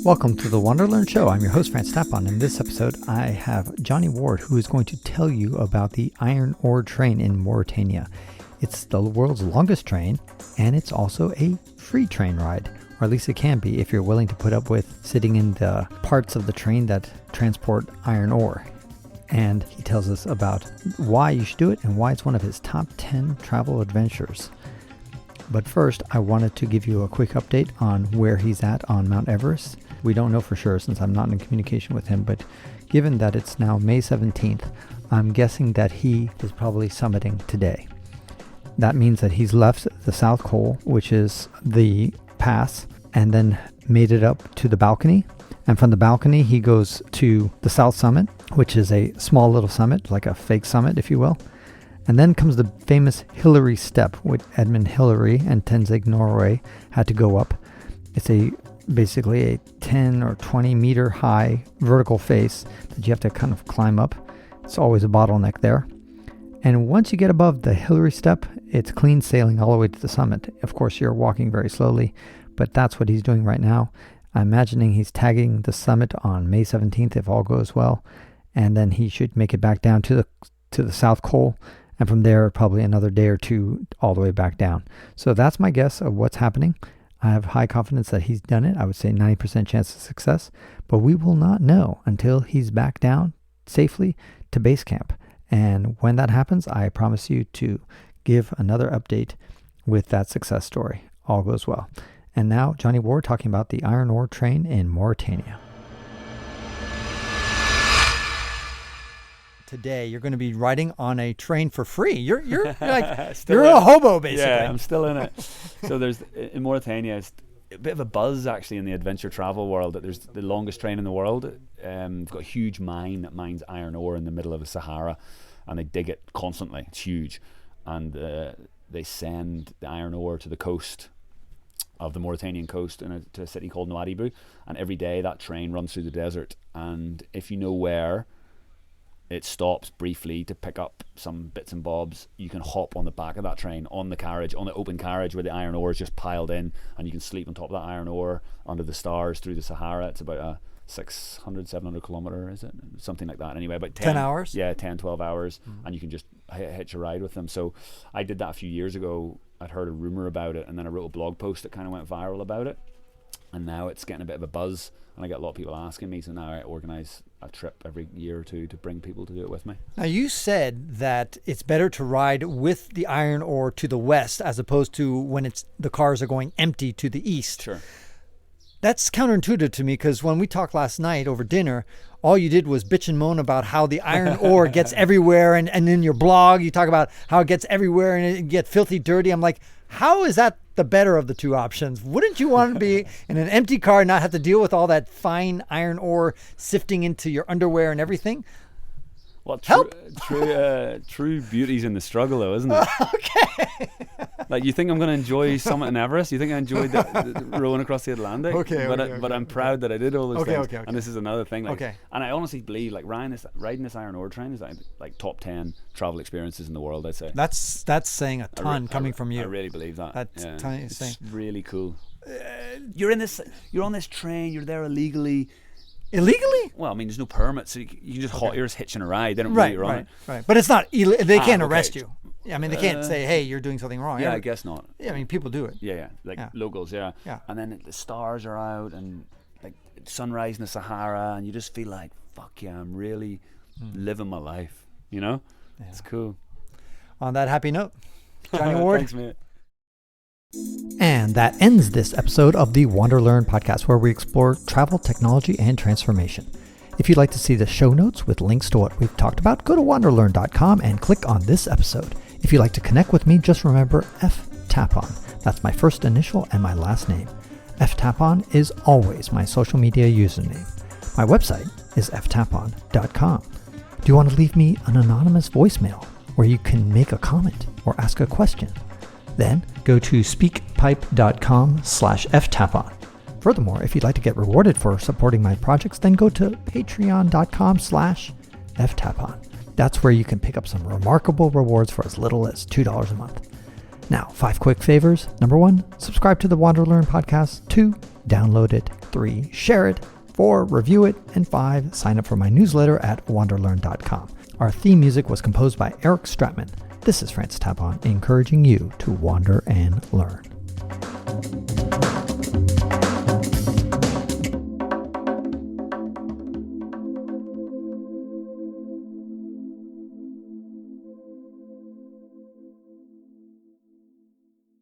Welcome to the WanderLearn Show. I'm your host, Tapon. In this episode, I have Johnny Ward, who is going to tell you about the iron ore train in Mauritania. It's the world's longest train, and it's also a free train ride, or at least it can be if you're willing to put up with sitting in the parts of the train that transport iron ore. And he tells us about why you should do it and why it's one of his top 10 travel adventures. But first, I wanted to give you a quick update on where he's at on Mount Everest. We don't know for sure since I'm not in communication with him, but given that it's now May 17th, I'm guessing that he is probably summiting today. That means that he's left the South Col, which is the pass, and then made it up to the balcony. And from the balcony, he goes to the South Summit, which is a small little summit, like a fake summit, if you will. And then comes the famous Hillary Step, which Edmund Hillary and Tenzing Norway had to go up. It's basically a 10 or 20 meter high vertical face that you have to kind of climb up. It's always a bottleneck there. And once you get above the Hillary Step, it's clean sailing all the way to the summit. Of course, you're walking very slowly, but that's what he's doing right now. I'm imagining he's tagging the summit on May 17th if all goes well, and then he should make it back down to the South Col. And from there, probably another day or two all the way back down. So that's my guess of what's happening. I have high confidence that he's done it. I would say 90% chance of success. But we will not know until he's back down safely to base camp. And when that happens, I promise you to give another update with that success story. All goes well. And now, Johnny Ward talking about the iron ore train in Mauritania. Today you're going to be riding on a train for free. You're like you're a hobo basically. Yeah, I'm still in it. So there's in Mauritania, it's a bit of a buzz actually in the adventure travel world that there's the longest train in the world. They've got a huge mine that mines iron ore in the middle of the Sahara, and they dig it constantly. It's huge, and they send the iron ore to the coast of the Mauritanian coast to a city called Nouadhibou, and every day that train runs through the desert. And if you know where it stops briefly to pick up some bits and bobs, you can hop on the back of that train on the open carriage where the iron ore is just piled in, and you can sleep on top of that iron ore under the stars through the Sahara. It's about a 700 kilometer, is it? Something like that. Anyway, about 10 hours? Yeah, 10, 12 hours, and you can just hitch a ride with them. So I did that a few years ago. I'd heard a rumor about it, and then I wrote a blog post that kind of went viral about it. And now it's getting a bit of a buzz, and I get a lot of people asking me, so now I organise a trip every year or two to bring people to do it with me. Now, you said that it's better to ride with the iron ore to the west as opposed to when the cars are going empty to the east. Sure. That's counterintuitive to me, because when we talked last night over dinner, all you did was bitch and moan about how the iron ore gets everywhere, and in your blog you talk about how it gets everywhere and it gets filthy dirty. I'm like, how is that the better of the two options? Wouldn't you want to be in an empty car and not have to deal with all that fine iron ore sifting into your underwear and everything? Well, Help! True beauty's in the struggle, though, isn't it? Okay. Like, you think I'm going to enjoy Summit and Everest? You think I enjoyed the rowing across the Atlantic? But I'm proud that I did all those things. Okay. And this is another thing. And I honestly believe, like, riding this iron ore train is like top 10 travel experiences in the world, I'd say. That's saying a ton coming from you. I really believe that. It's really cool. You're on this train. You're there illegally. Illegally? Well, I mean, there's no permit, so you can just you're just hitching a ride. They don't really run it. Right. But it's not. They can't arrest you. I mean, they can't say, "Hey, you're doing something wrong." Yeah, I guess not. Yeah, I mean, people do it. Yeah, locals. Yeah. And then the stars are out, and like sunrise in the Sahara, and you just feel like, "Fuck yeah, I'm really living my life." You know, it's cool. On that happy note, Johnny Ward. Thanks, mate. And that ends this episode of the WanderLearn podcast, where we explore travel, technology, and transformation. If you'd like to see the show notes with links to what we've talked about, go to wanderlearn.com and click on this episode. If you'd like to connect with me, just remember Tapon. That's my first initial and my last name. Tapon is always my social media username. My website is ftapon.com. Do you want to leave me an anonymous voicemail where you can make a comment or ask a question? Then go to speakpipe.com/ftapon. Furthermore, if you'd like to get rewarded for supporting my projects, then go to patreon.com/ftapon. That's where you can pick up some remarkable rewards for as little as $2 a month. Now, 5 quick favors. Number 1, subscribe to the WanderLearn podcast. 2, download it. 3, share it. 4, review it. And 5, sign up for my newsletter at wanderlearn.com. Our theme music was composed by Eric Stratman. This is Francis Tapon, encouraging you to wander and learn.